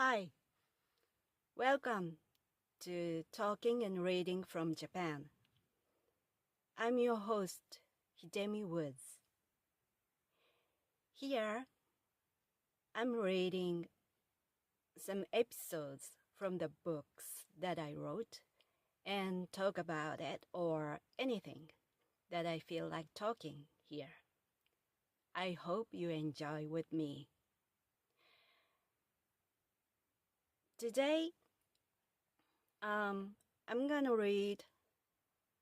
Hi, welcome to Talking and Reading from Japan. I'm your host, Hidemi Woods. Here, I'm reading some episodes from the books that I wrote and talk about it or anything that I feel like talking here. I hope you enjoy with me. Today, I'm gonna read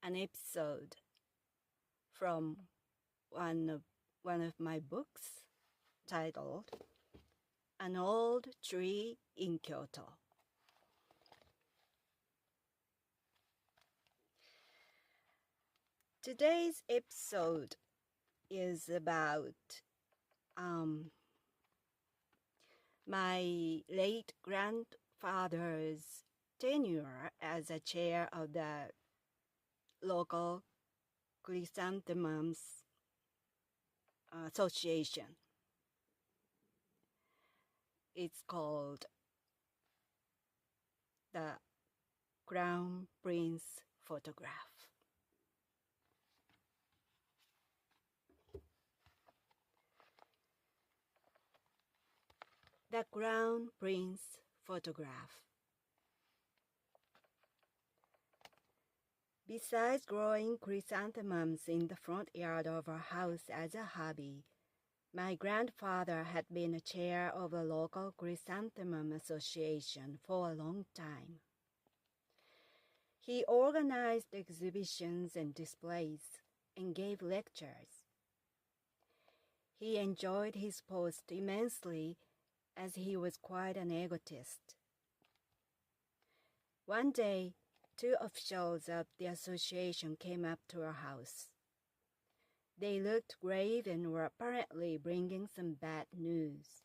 an episode from one of my books titled An Old Tree in Kyoto. Today's episode is about my late grandfather's tenure as a chair of the local chrysanthemums association. It's called the Crown Prince Photograph. The Crown Prince Photograph. Besides growing chrysanthemums in the front yard of our house as a hobby, my grandfather had been a chair of a local chrysanthemum association for a long time. He organized exhibitions and displays and gave lectures. He enjoyed his post immensely as he was quite an egotist. One day, 2 officials of the association came up to our house. They looked grave and were apparently bringing some bad news.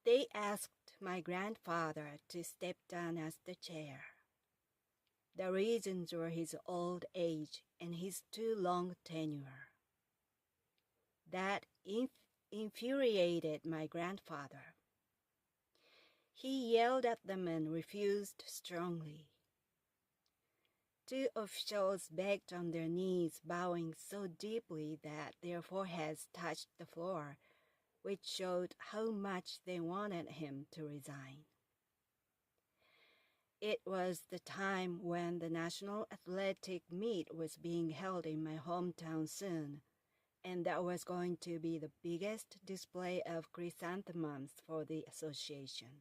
They asked my grandfather to step down as the chair. The reasons were his old age and his too long tenure. That infuriated my grandfather. He yelled at them and refused strongly. 2 officials begged on their knees, bowing so deeply that their foreheads touched the floor, which showed how much they wanted him to resign. It was the time when the National Athletic Meet was being held in my hometown soon, and that was going to be the biggest display of chrysanthemums for the association.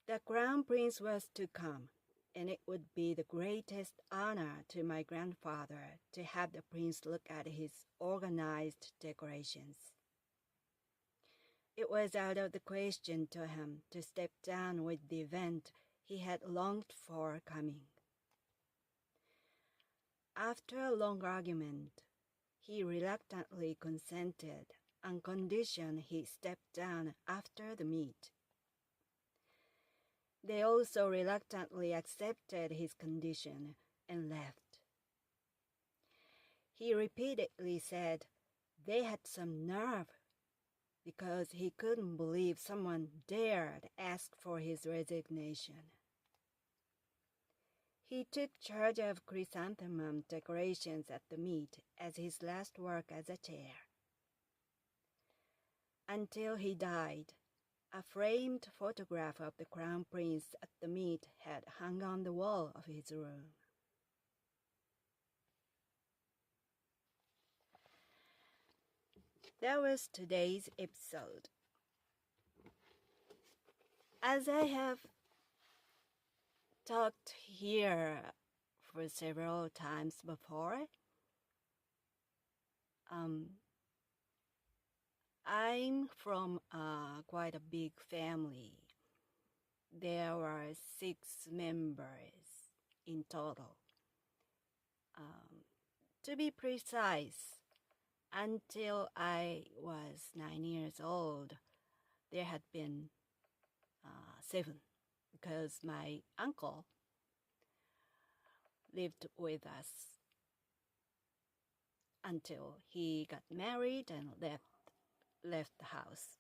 The Crown Prince was to come, and it would be the greatest honor to my grandfather to have the prince look at his organized decorations. It was out of the question to him to step down with the event he had longed for coming. After a long argument, he reluctantly consented on condition he stepped down after the meet. They also reluctantly accepted his condition and left. He repeatedly said they had some nerve because he couldn't believe someone dared ask for his resignation. He took charge of chrysanthemum decorations at the meet as his last work as a chair. Until he died, a framed photograph of the Crown Prince at the meet had hung on the wall of his room. That was today's episode. As I have talked here for several times before, I'm from quite a big family. There were 6 members in total. To be precise, until I was 9 years old, there had been 7 because my uncle lived with us until he got married and left the house.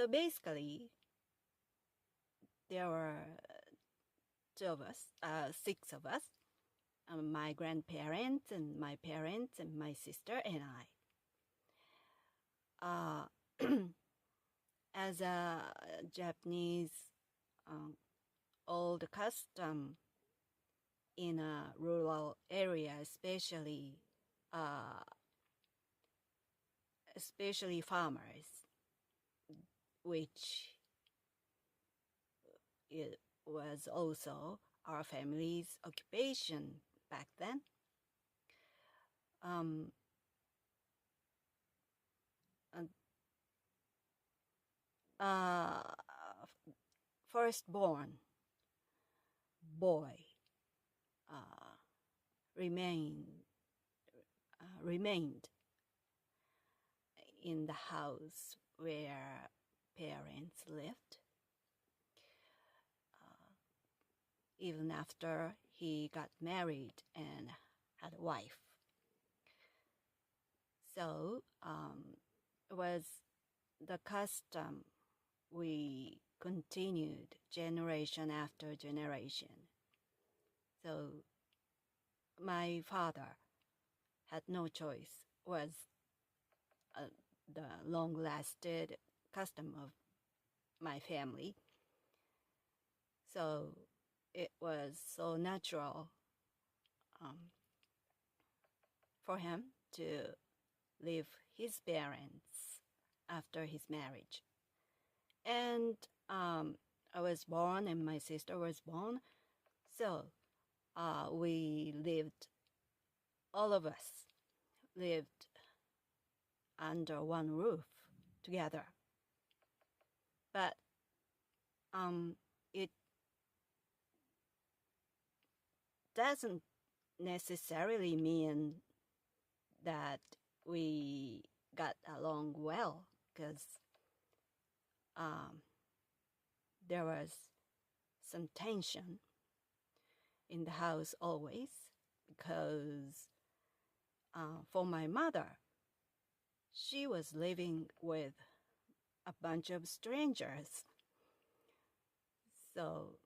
So basically, there were six of us, my grandparents and my parents and my sister and I. As a Japanese old custom in a rural area, especially farmers, which it was also our family's occupation back then. Firstborn boy remained in the house where parents lived, even after he got married and had a wife. So it was the custom we continued generation after generation. So my father had no choice, was the long-lasted custom of my family. So it was so natural for him to leave his parents after his marriage. And I was born and my sister was born. So we lived, all of us lived under one roof together. But it doesn't necessarily mean that we got along well, because there was some tension in the house always, because for my mother, she was living with a bunch of strangers. So,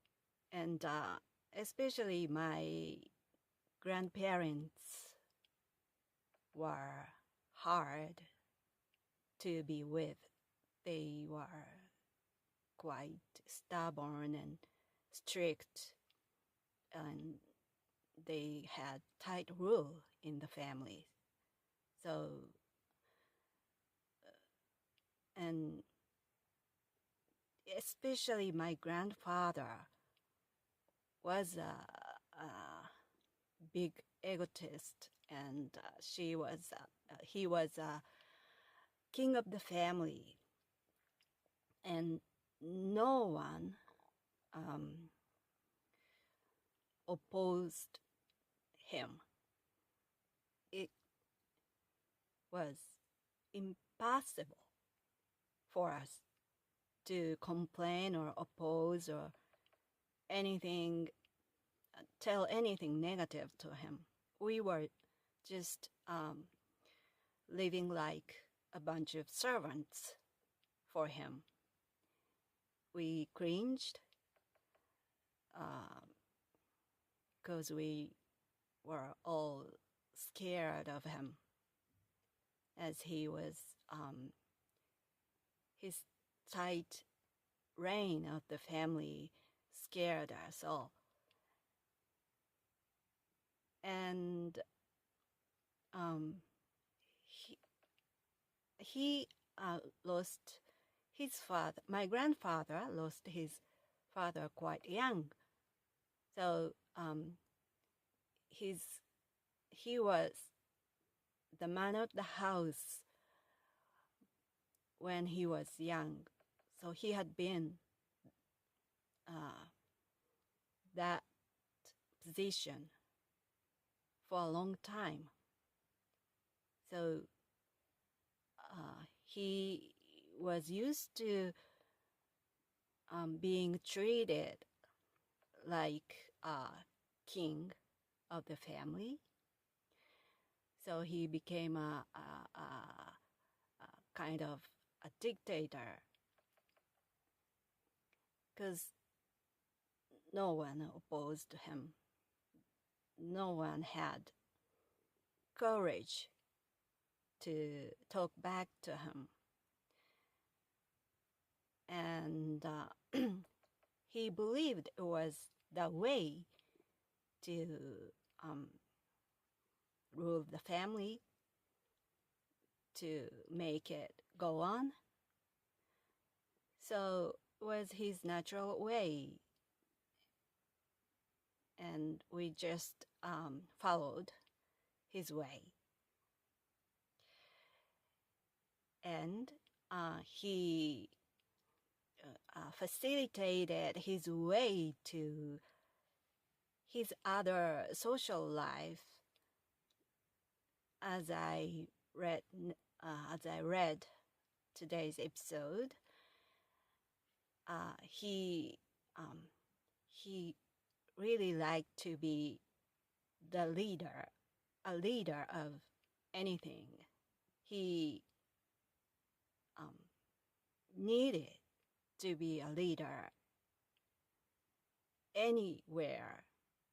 and especially my grandparents were hard to be with. They were quite stubborn and strict, and they had tight rule in the family. So, and especially my grandfather was a big egotist, and he was a king of the family, and no one opposed him. It was impossible for us to complain or oppose or anything, tell anything negative to him. We were just living like a bunch of servants for him. We cringed because we were all scared of him, as he was his tight reign of the family scared us all. And he lost his father. My grandfather lost his father quite young. So he was the man of the house when he was young. So he had been that position for a long time. So he was used to being treated like a king of the family. So he became a kind of a dictator because no one opposed him. No one had courage to talk back to him. And he believed it was the way to rule the family, to make it go on. So it was his natural way. And we just followed his way. And he facilitated his way to his other social life. As I read today's episode, he really liked to be a leader of anything. He needed to be a leader anywhere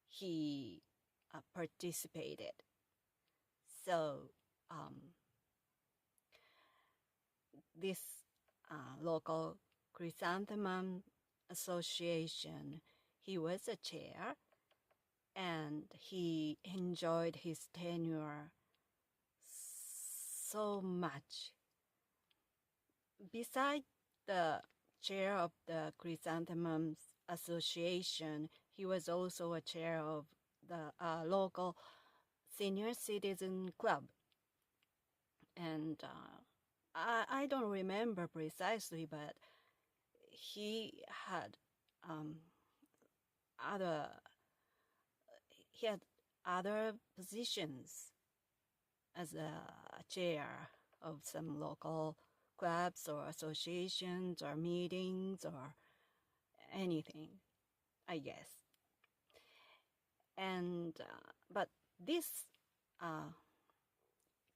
he participated. So this local chrysanthemum association, he was a chair, and he enjoyed his tenure so much. Besides the chair of the Chrysanthemums Association, he was also a chair of the local senior citizen club. And I don't remember precisely, but he had other positions as a chair of some local clubs or associations or meetings or anything, I guess. And but this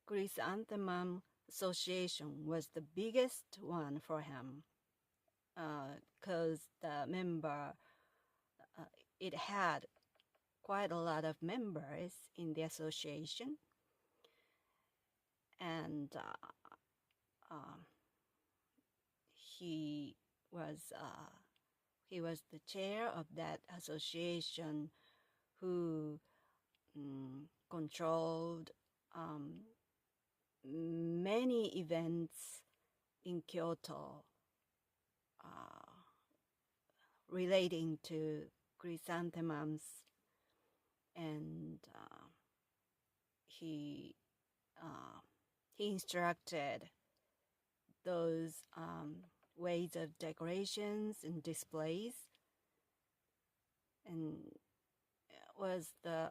Chrysanthemum Association was the biggest one for him, because the member, it had quite a lot of members in the association, and he was the chair of that association, who controlled many events in Kyoto relating to chrysanthemums, and he instructed those ways of decorations and displays, and it was the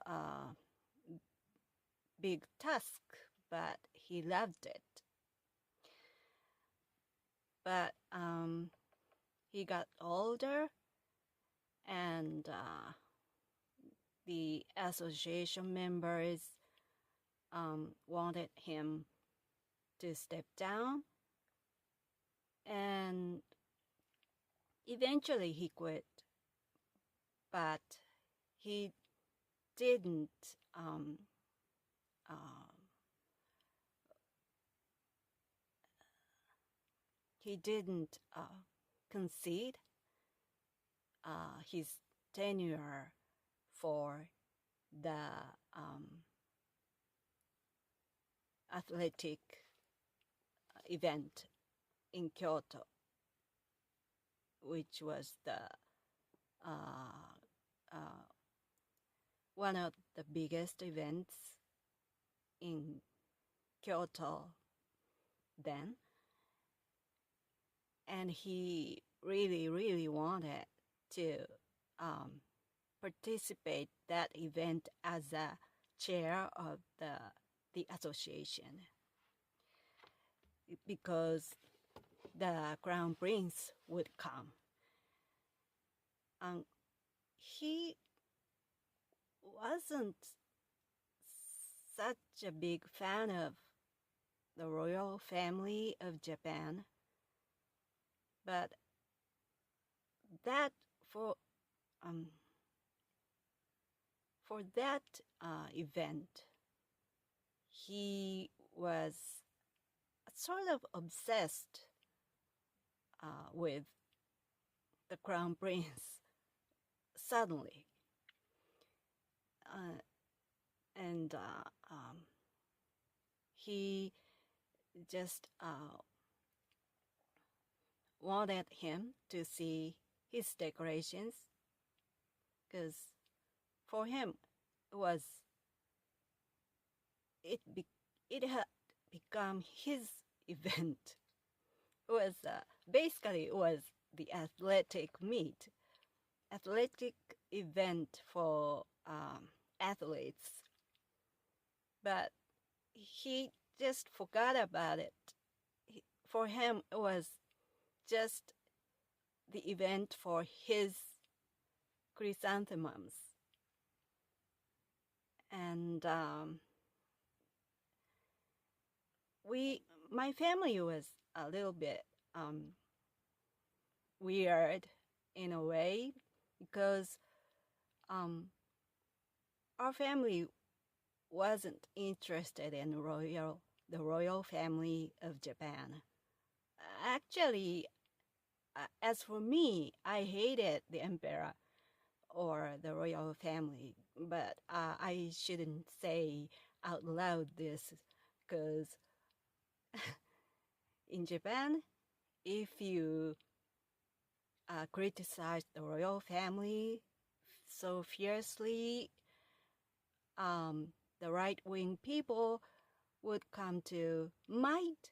big task, but he loved it. But he got older, and the association members wanted him to step down, and eventually he quit. But he didn't concede his tenure for the athletic event in Kyoto, which was the one of the biggest events in Kyoto then. And he really, really wanted to participate that event as a chair of the association, because the crown prince would come. He wasn't such a big fan of the royal family of Japan, but that for that event, he was sort of obsessed with the crown prince suddenly, and he just wanted him to see his decorations, because for him it had become his event. It was basically it was the athletic event for athletes, but he just forgot about it. For him, it was just the event for his chrysanthemums. And my family was a little bit weird in a way, because our family wasn't interested in the royal family of Japan. Actually, as for me, I hated the emperor or the royal family, but I shouldn't say out loud this, because in Japan, if you criticize the royal family so fiercely, the right-wing people might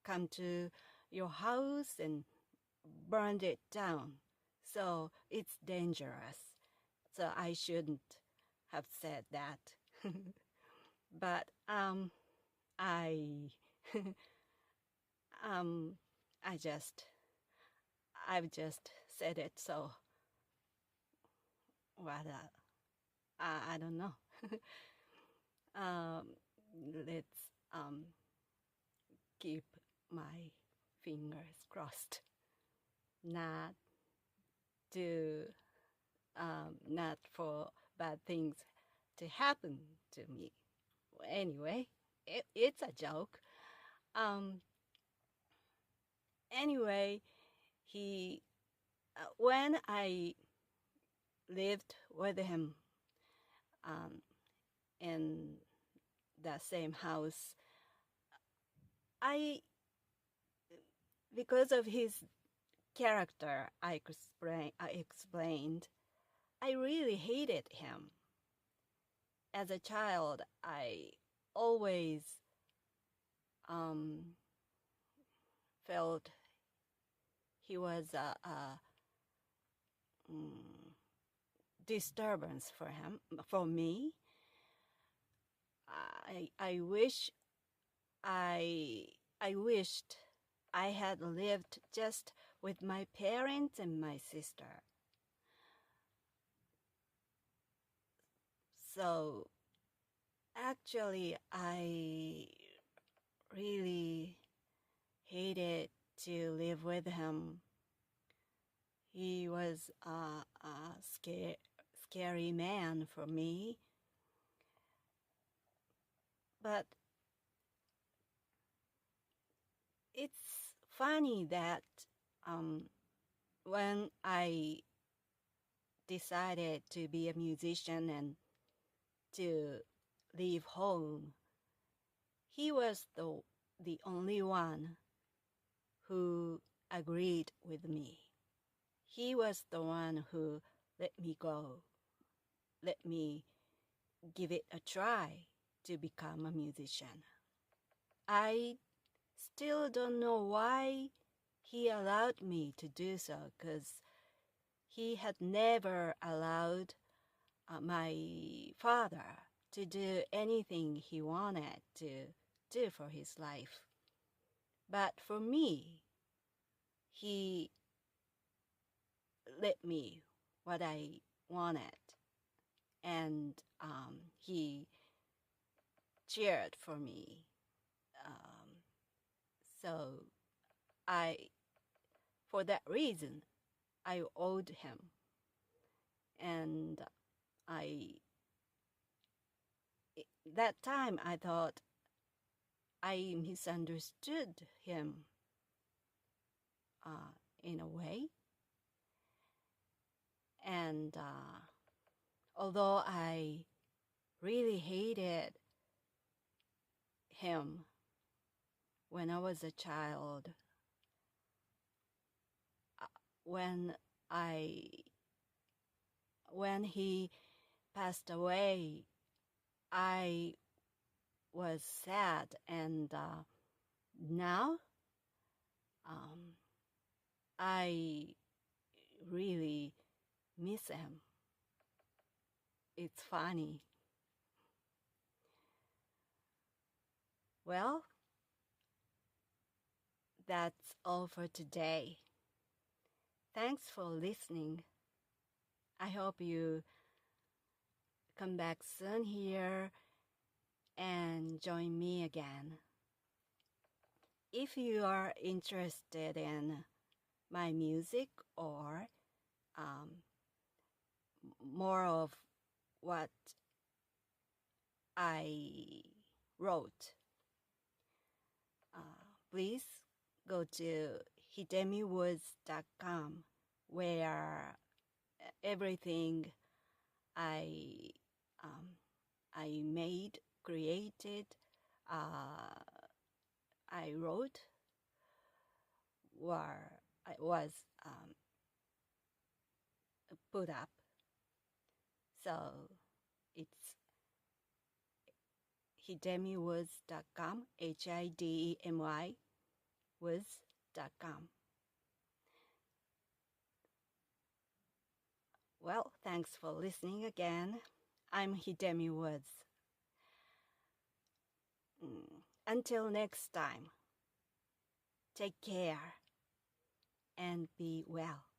come to your house and burn it down. So it's dangerous. So I shouldn't have said that. But I've just said it, so what I don't know. Let's keep my fingers crossed not for bad things to happen to me. Anyway, it's a joke. Anyway, when I lived with him in the same house, because of his character I explained, I really hated him. As a child, I always felt he was a disturbance for me. I wished I had lived just with my parents and my sister. So actually, I really hated to live with him. He was a scary man for me. But it's funny that when I decided to be a musician and to leave home, he was the only one who agreed with me. He was the one who let me go, let me give it a try to become a musician. I still don't know why he allowed me to do so, because he had never allowed my father to do anything he wanted to do for his life. But for me, he let me what I wanted, and he cheered for me. So for that reason, I owed him. And that time I thought I misunderstood him in a way. And although I really hated him when I was a child, when he passed away, I was sad, and now I really miss him. It's funny. Well, that's all for today. Thanks for listening. I hope you come back soon here and join me again. If you are interested in my music or more of what I wrote, please go to hidemiwoods.com, where everything I made, created, I wrote was put up. So it's hidemiwoods.com, HIDEMY woods.com. Well, thanks for listening again. I'm Hidemi Woods. Until next time, take care and be well.